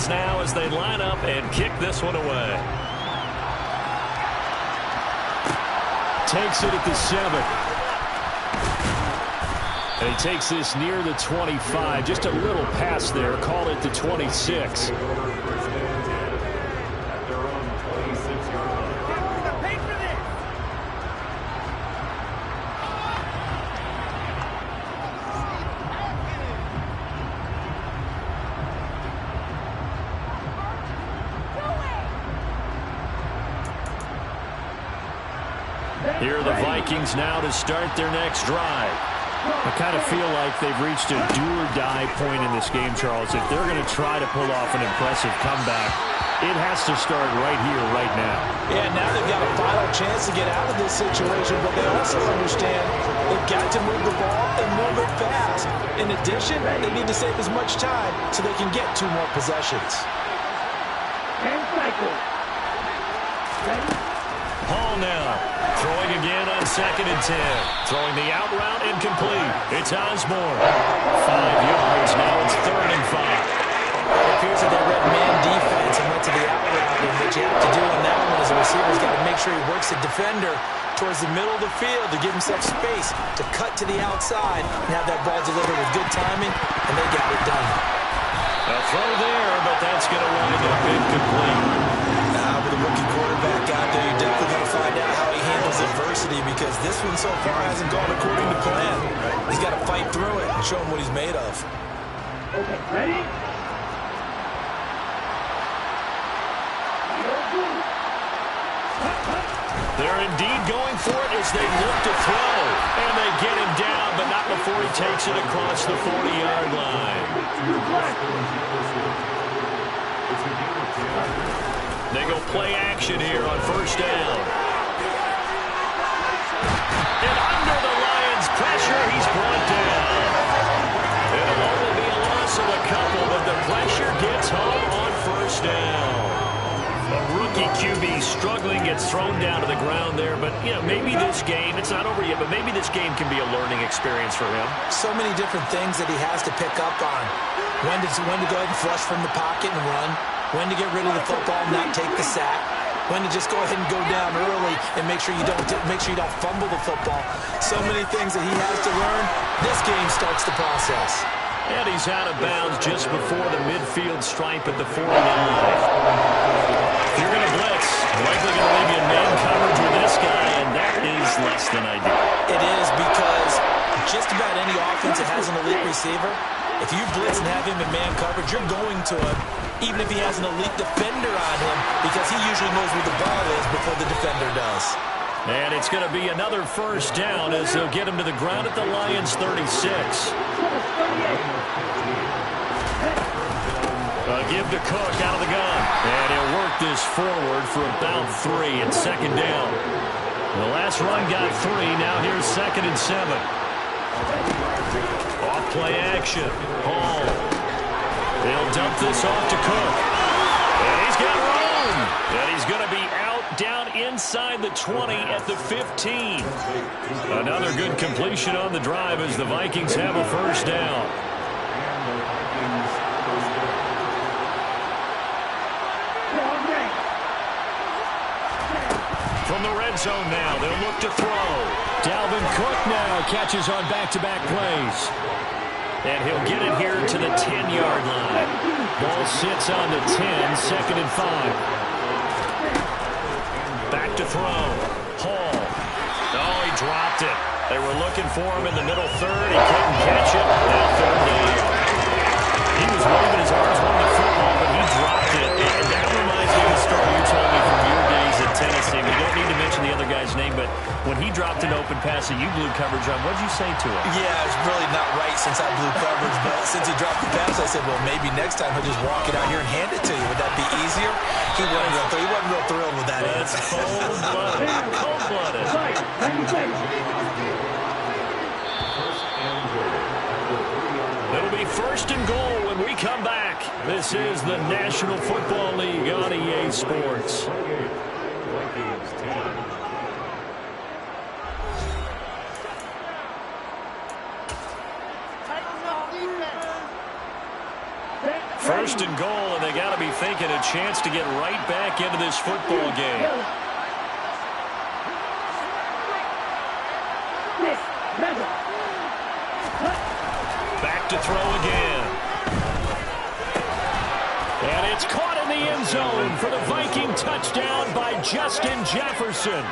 Vikings now as they line up and kick this one away. Takes it at the 7. And he takes this near the 25. Just a little pass there. Call it the 26. Here are the Vikings now to start their next drive. I kind of feel like they've reached a do-or-die point in this game, Charles. If they're going to try to pull off an impressive comeback, it has to start right here, right now. Yeah, now they've got a final chance to get out of this situation, but they also understand they've got to move the ball and move it fast. In addition, they need to save as much time so they can get 2 more possessions. And cycle. Ready? Hall now, throwing again on 2nd and 10. Throwing the out route incomplete. It's Osborne. 5 yards, now it's 3rd and 5. It appears that they read man defense and went to the out route. And what you have to do on that one is a receiver's got to make sure he works the defender towards the middle of the field to give himself space to cut to the outside and have that ball delivered with good timing, and they got it done. A throw there, but that's going to wind up incomplete. With a rookie quarterback out there, you're definitely going to find out how he handles adversity, because this one so far hasn't gone according to plan. He's got to fight through it and show him what he's made of. Okay, ready? They're indeed going for it as they look to throw. And they get him down, but not before he takes it across the 40-yard line. They go play action here on 1st down. And under the Lions' pressure, he's brought down. It'll only be a loss of a couple, but the pressure gets home on 1st down. A rookie QB struggling, gets thrown down to the ground there. But, you know, maybe this game, it's not over yet, but maybe this game can be a learning experience for him. So many different things that he has to pick up on. When to go ahead and flush from the pocket and run. When to get rid of the football and not take the sack. When to just go ahead and go down early and make sure you don't fumble the football. So many things that he has to learn. This game starts the process. And he's out of bounds just before the midfield stripe at the 49. If you're going to blitz, likely going to leave you in man coverage with this guy, and that is less than ideal. It is, because just about any offense that has an elite receiver, if you blitz and have him in man coverage, you're going to him, even if he has an elite defender on him, because he usually knows where the ball is before the defender does. And it's going to be another 1st down as they'll get him to the ground at the Lions' 36. A give to Cook out of the gun. And he'll work this forward for about 3 and 2nd down. The last run got 3. Now here's 2nd and 7. Off play action. Hall. They'll dump this off to Cook. And he's got room. And he's going to be out down inside the 20 at the 15. Another good completion on the drive as the Vikings have a 1st down. From the red zone now, they'll look to throw. Dalvin Cook now catches on back-to-back plays. And he'll get it here to the 10-yard line. Ball sits on the 10, 2nd and 5. Back to throw. Hall. Oh, he dropped it. They were looking for him in the middle 3rd. He couldn't catch it. Now 3rd down. He was waving his arms, wanting the football, but he dropped it. And that reminds me of the story you told me from your days at Tennessee. We don't need to mention the other guy's name, but when he dropped an open pass that you blew coverage on, what did you say to him? Yeah, it's really not right since I blew coverage, but since he dropped the pass, I said, well, maybe next time he'll just walk it out here and hand it to you. Would that be easier? He wasn't real thrilled with that. That's cold-blooded. Cold-blooded. It'll be 1st and goal when we come back. This is the National Football League on EA Sports. First and goal, and they got to be thinking a chance to get right back into this football game. Back to throw again. And it's caught in the end zone for the Viking touchdown by Justin Jefferson.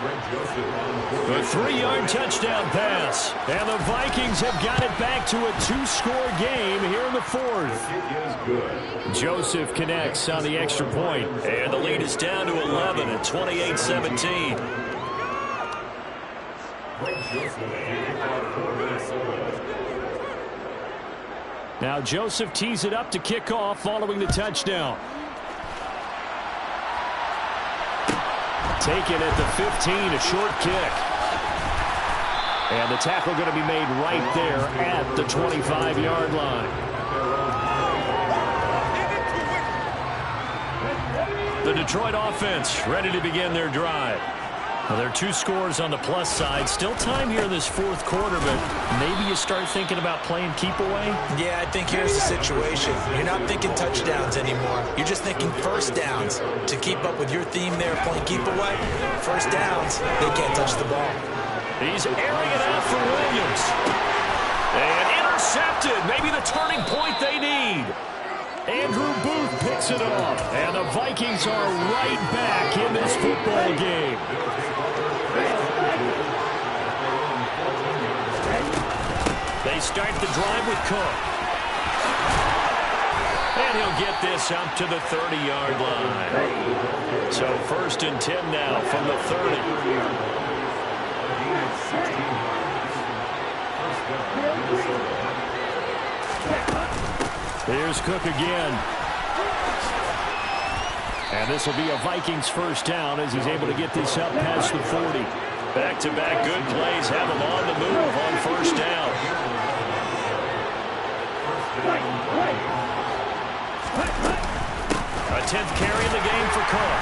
A 3-yard touchdown pass. And the Vikings have got it back to a 2-score game here in the fourth. Joseph connects on the extra point. And the lead is down to 11 at 28-17. Now Joseph tees it up to kick off following the touchdown. Taken at the 15, a short kick. And the tackle going to be made right there at the 25-yard line. The Detroit offense ready to begin their drive. Well, there are 2 scores on the plus side. Still time here in this fourth quarter, but maybe you start thinking about playing keep away? Yeah, I think here's the situation. You're not thinking touchdowns anymore. You're just thinking first downs. To keep up with your theme there, playing keep away, first downs, they can't touch the ball. He's airing it out for Williams. And intercepted. Maybe the turning point they need. Andrew Booth picks it off. And the Vikings are right back in this football game. They start the drive with Cook. And he'll get this up to the 30-yard line. So first and 10 now from the 30. Here's Cook again. And this will be a Vikings first down as he's able to get this up past the 40. Back-to-back good plays have him on the move on first down. A 10th carry in the game for Cook.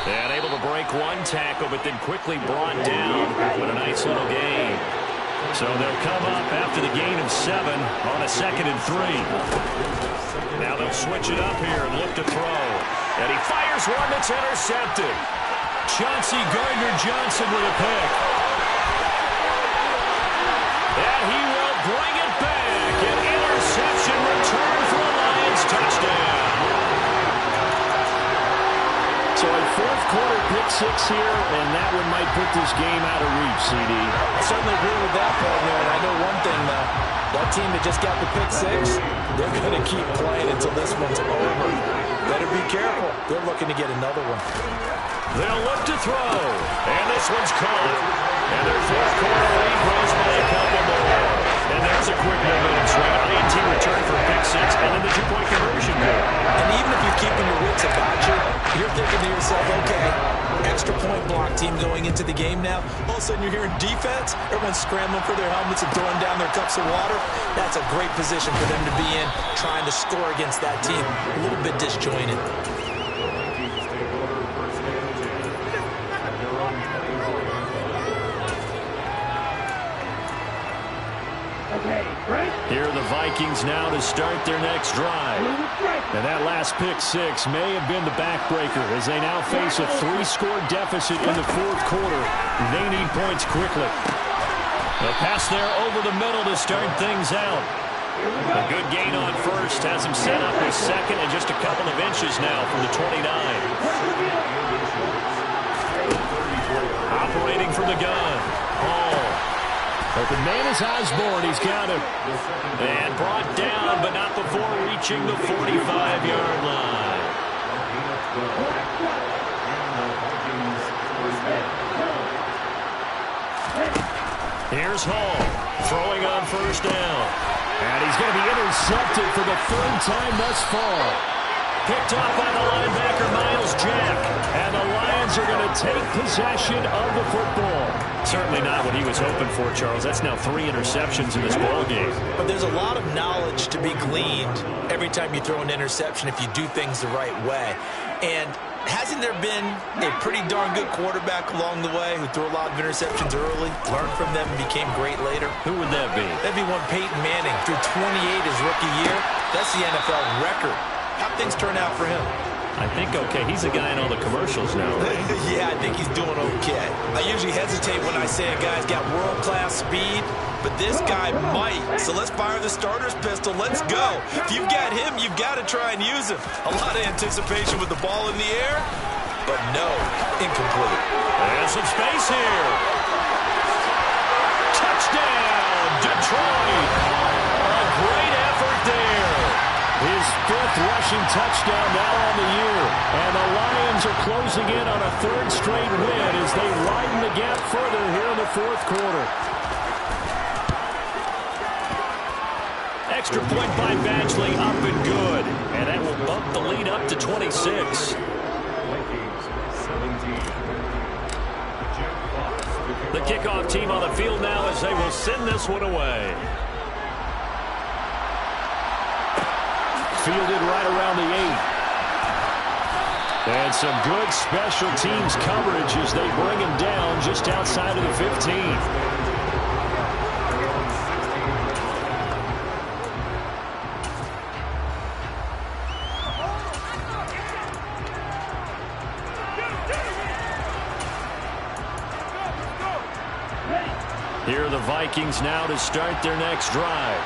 And able to break one tackle, but then quickly brought down with a nice little gain. So they'll come up after the gain of 7 on a 2nd and 3. Now they'll switch it up here and look to throw. And he fires one that's intercepted. Chauncey Gardner-Johnson with a pick. And he will bring it back. An interception return for a Lions touchdown. So a fourth quarter pick 6 here, and that one might put this game out of reach, CD. I certainly agree with that, partner. And I know one thing, though. That team that just got the pick 6, they're going to keep playing until this one's over. Better be careful. They're looking to get another one. They'll look to throw, and this one's caught. And their fourth quarter lead grows by a couple more. And there's a quick momentum swing. INT return for a pick 6, and then the 2-point conversion goal. And even if you're keeping your wits about you, you're thinking to yourself, okay, extra point block team going into the game now. All of a sudden you're hearing defense. Everyone's scrambling for their helmets and throwing down their cups of water. That's a great position for them to be in, trying to score against that team. A little bit disjointed. Here are the Vikings now to start their next drive. And that last pick 6 may have been the backbreaker as they now face a 3-score deficit in the fourth quarter. They need points quickly. The pass there over the middle to start things out. A good gain on first has him set up with 2nd and just a couple of inches now from the 29. Operating from the gun. Hall. Open man is Osborne. He's got him. And brought down, but not before reaching the 45-yard line. Here's Hall. Throwing on first down. And he's going to be intercepted for the 3rd time thus far. Picked off by the linebacker, Miles Jack. And the Lions are going to take possession of the football. Certainly not what he was hoping for, Charles. That's now 3 interceptions in this ballgame. But there's a lot of knowledge to be gleaned every time you throw an interception if you do things the right way. And hasn't there been a pretty darn good quarterback along the way who threw a lot of interceptions early, learned from them, and became great later? Who would that be? That'd be one Peyton Manning. Threw 28 his rookie year, That's the NFL record. How things turn out for him? I think okay. He's a guy in all the commercials now, right? Yeah, I think he's doing okay. I usually hesitate when I say a guy's got world-class speed, but this guy might. So let's fire the starter's pistol. Let's go. If you've got him, you've got to try and use him. A lot of anticipation with the ball in the air, but no, incomplete. And some space here. Touchdown, Detroit. A great effort there. His 5th rushing touchdown now on the year. And the Lions are closing in on a 3rd straight win as they widen the gap further here in the 4th quarter. Extra point by Badgley, up and good. And that will bump the lead up to 26. The kickoff team on the field now as they will send this one away. Fielded right around the 8. And some good special teams coverage as they bring him down just outside of the 15. Here are the Vikings now to start their next drive.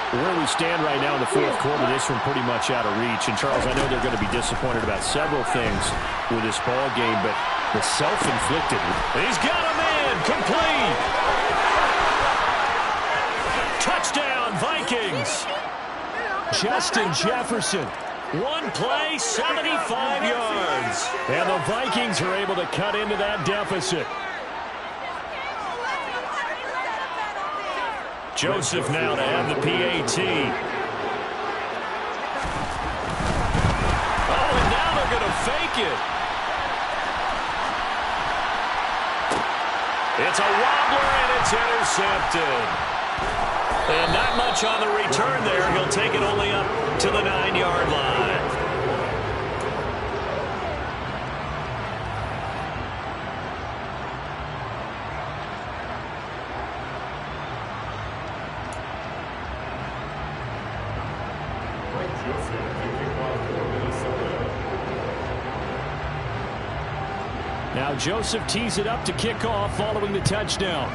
Where we stand right now in the 4th quarter, this one pretty much out of reach. And, Charles, I know they're going to be disappointed about several things with this ball game, but the self-inflicted. He's got him in. Complete. Touchdown, Vikings. Justin Jefferson. One play, 75 yards. And the Vikings are able to cut into that deficit. Joseph now to have the PAT. Oh, and now they're going to fake it. It's a wobbler, and it's intercepted. And not much on the return there. He'll take it only up to the 9-yard line. Now Joseph tees it up to kick off following the touchdown.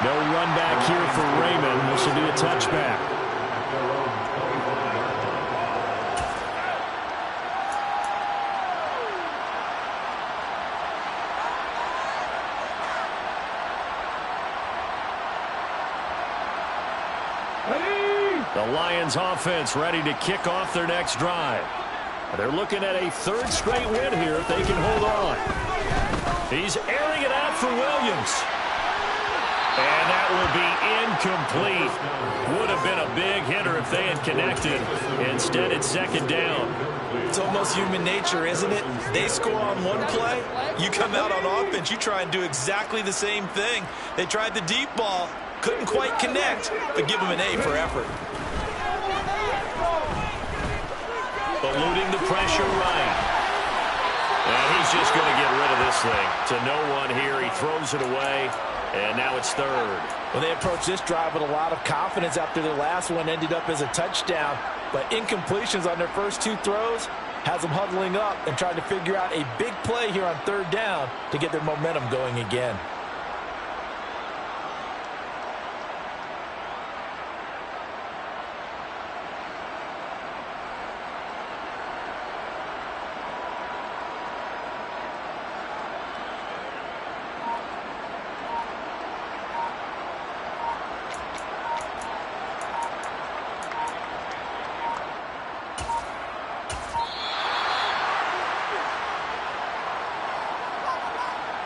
No run back here for Raymond. This will be a touchback. The Lions offense ready to kick off their next drive. They're looking at a 3rd straight win here if they can hold on. He's airing it out for Williams. And that will be incomplete. Would have been a big hitter if they had connected. Instead, it's 2nd down. It's almost human nature, isn't it? They score on one play. You come out on offense, you try and do exactly the same thing. They tried the deep ball. Couldn't quite connect, but give them an A for effort. Eluding the pressure right. And he's just going to get rid of this thing. To no one here. He throws it away. And now it's 3rd. Well, they approached this drive with a lot of confidence after their last one ended up as a touchdown. But incompletions on their first 2 throws has them huddling up and trying to figure out a big play here on 3rd down to get their momentum going again.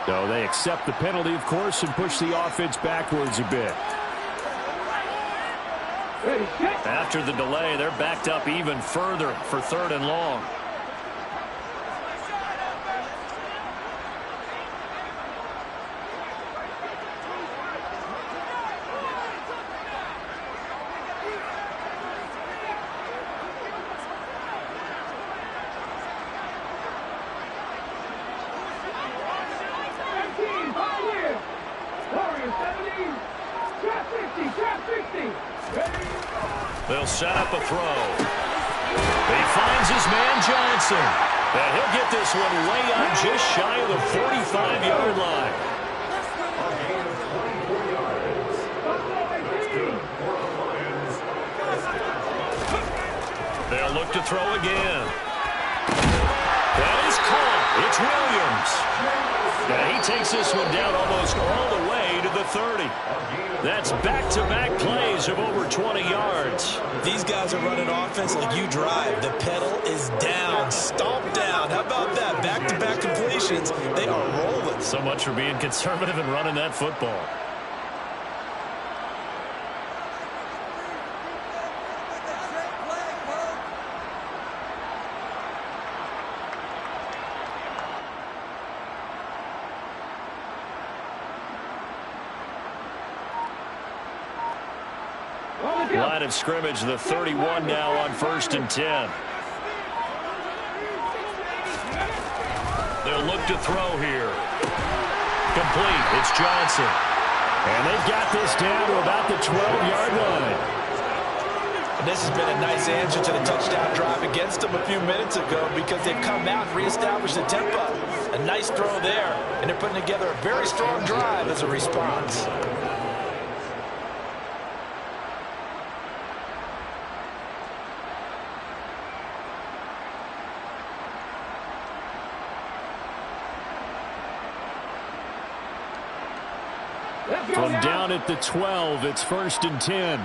So they accept the penalty, of course, and push the offense backwards a bit. After the delay, they're backed up even further for 3rd and long. Warriors 17, They'll set up a throw. He finds his man Johnson. And he'll get this one way up just shy of the 45-yard line. They'll look to throw again. That is caught. It's Williams. And he takes this one down almost all the way to the 30. That's back-to-back plays of over 20 yards. These guys are running offense like you drive. The pedal is down, stomp down. How about that? Back-to-back completions. They are rolling. So much for being conservative and running that football. Line of scrimmage, the 31 now on 1st and 10. They'll look to throw here. Complete. It's Johnson. And they've got this down to about the 12-yard line. And this has been a nice answer to the touchdown drive against them a few minutes ago because they've come out and reestablished the tempo. A nice throw there, and they're putting together a very strong drive as a response. From down at the 12, it's 1st and 10.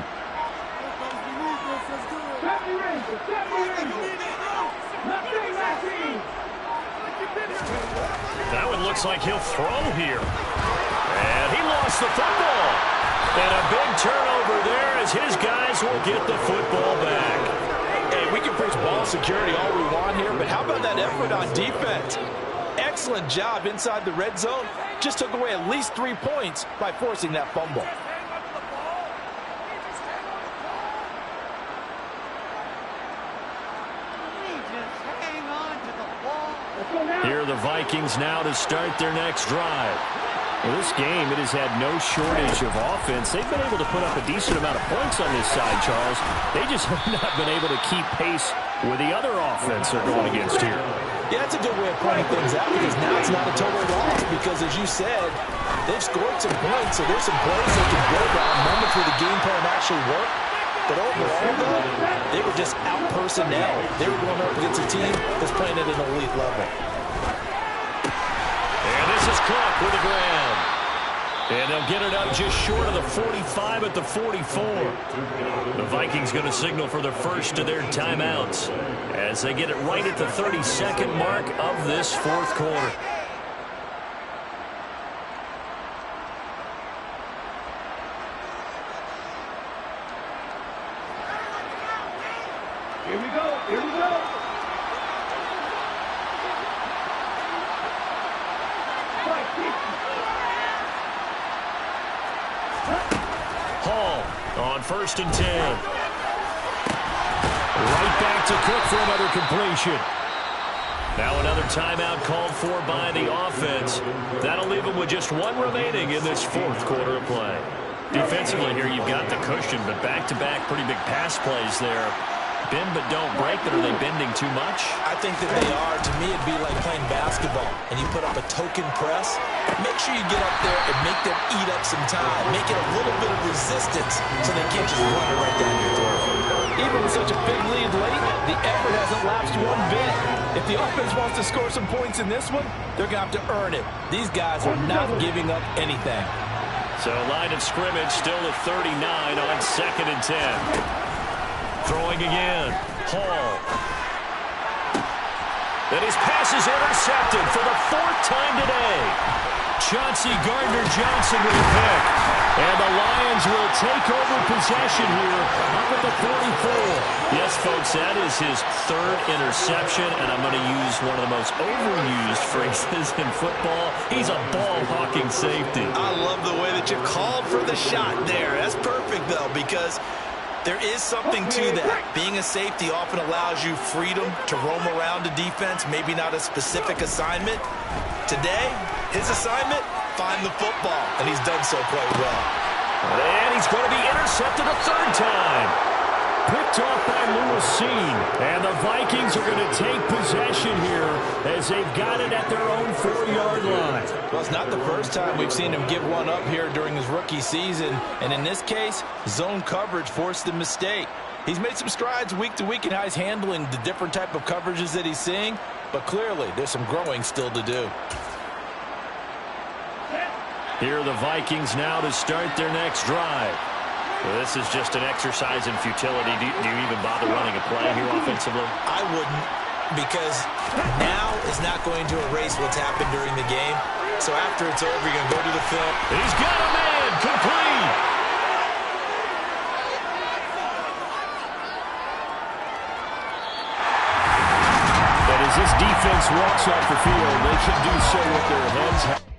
That one looks like he'll throw here. And he lost the football. And a big turnover there as his guys will get the football back. Hey, we can preach ball security all we want here, but how about that effort on defense? Excellent job inside the red zone. Just took away at least 3 points by forcing that fumble. Here are the Vikings now to start their next drive. Well, this game, it has had no shortage of offense. They've been able to put up a decent amount of points on this side, Charles. They just have not been able to keep pace with the other offense they're going against here. Yeah, that's a good way of pointing things out because now it's not a total loss because, as you said, they've scored some points, so there's some plays they can build on, moments where the game plan actually worked. But overall, though, they were just out-personnel. They were going up against a team that's playing at an elite level. And this is Cook with the ground. And they'll get it up just short of the 45 at the 44. The Vikings going to signal for the first of their timeouts as they get it right at the 32nd mark of this 4th quarter. Here we go. Here we go. Hall on 1st and 10. Right back to Cook for another completion. Now another timeout called for by the offense. That'll leave them with just 1 remaining in this 4th quarter of play. Defensively here, you've got the cushion, but back-to-back pretty big pass plays there. Bend but don't break, but are they bending too much? I think that they are. To me, it'd be like playing basketball, and you put up a token press. Make sure you get up there and make them eat up some time. Make it a little bit of resistance so they can't just run it right down your throat. Even with such a big lead late, the effort hasn't lapsed one bit. If the offense wants to score some points in this one, they're going to have to earn it. These guys are not giving up anything. So line of scrimmage still at 39 on 2nd and 10. Throwing again. Hall. And his pass is intercepted for the 4th time today. Chauncey Gardner-Johnson with a pick. And the Lions will take over possession here up at the 44. Yes, folks, that is his 3rd interception, and I'm going to use one of the most overused phrases in football. He's a ball-hawking safety. I love the way that you called for the shot there. That's perfect, though, because there is something to that. Being a safety often allows you freedom to roam around the defense, maybe not a specific assignment. Today, his assignment, find the football, and he's done so quite well. And he's going to be intercepted a 3rd time. picked off by Lewis-Seen. And the Vikings are going to take possession here as they've got it at their own 4-yard line. Well, it's not the first time we've seen him give one up here during his rookie season. And in this case, zone coverage forced the mistake. He's made some strides week to week in how he's handling the different type of coverages that he's seeing. But clearly, there's some growing still to do. Here are the Vikings now to start their next drive. Well, this is just an exercise in futility. Do you even bother running a play here offensively? I wouldn't, because now is not going to erase what's happened during the game. So after it's over, you're going to go to the film. He's got a man complete. But as this defense walks off the field, they should do so with their heads held.